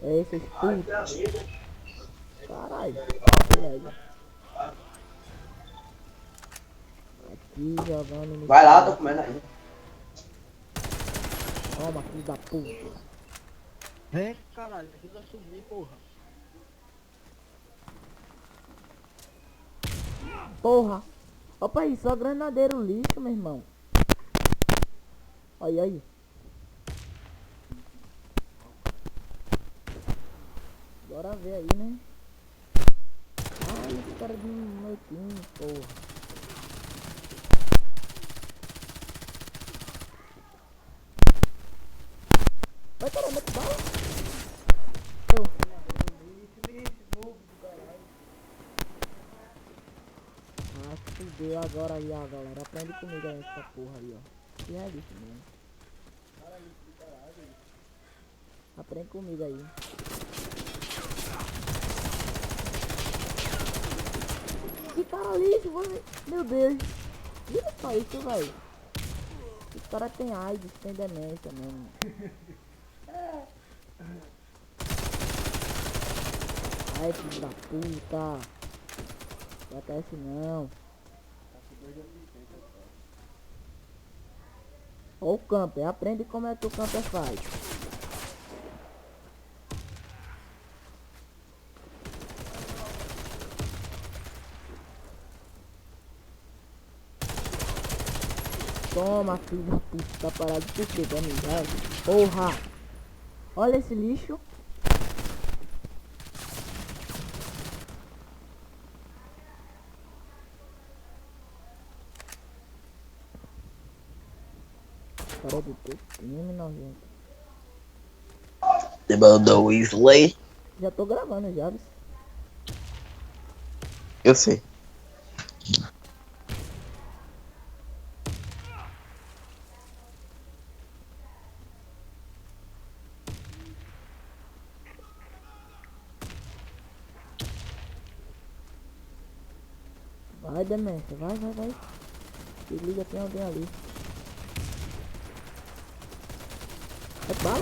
É esse puto. Caralho. Moleque. Aqui jogando no Vai lá, tô chat. comendo ainda. Toma, filho da puta. Vem, caralho, ajuda a subir, porra. Porra. Opa aí, só granadeiro lixo, meu irmão. Olha aí. Bora ver aí, né? Ai, esse cara do meu time, porra. Vai, caramba, que bala. Ah, fudeu agora aí, ó, galera. Aprende comigo aí essa porra aí, ó. Que é isso mesmo. Aprende comigo aí. Que cara lixo, mano. Meu Deus. Vira só isso, velho. Esse cara tem AIDS, tem demência mesmo. Ai, filho da puta. Não acontece não. Ó o camper, aprende como é que o camper faz. Toma, filho da puta, tá parado por quê? Tá mijado? Porra! Olha esse lixo. Cara do teu time, nojento. Você mandou o Slay? Já tô gravando já, viu? Eu sei. Vai, demência, vai, vai, vai. Se liga, tem alguém ali. É bala.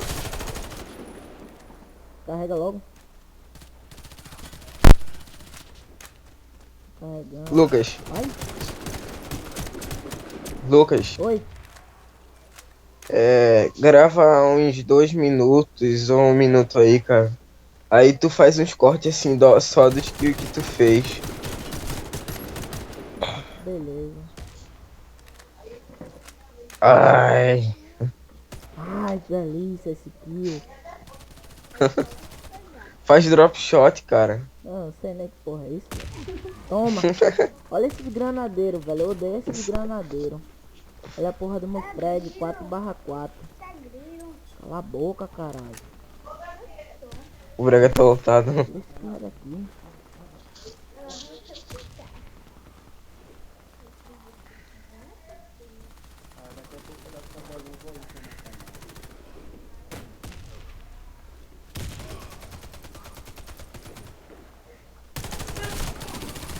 Carrega logo. Carregando. Lucas, Vai. Lucas, Oi. grava uns 2 minutos ou 1 minuto aí, cara. Aí tu faz uns cortes assim, só dos kills que tu fez. Beleza. Ai, Ai, que delícia esse kill. faz drop shot, cara. Não sei nem que porra é isso. Toma. Olha esses granadeiros, velho. Eu odeio esses granadeiros. Olha a porra do meu frag 4/4. Cala a boca, caralho. O Braga tá lotado. Esse cara daqui.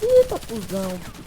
Eita, cuzão.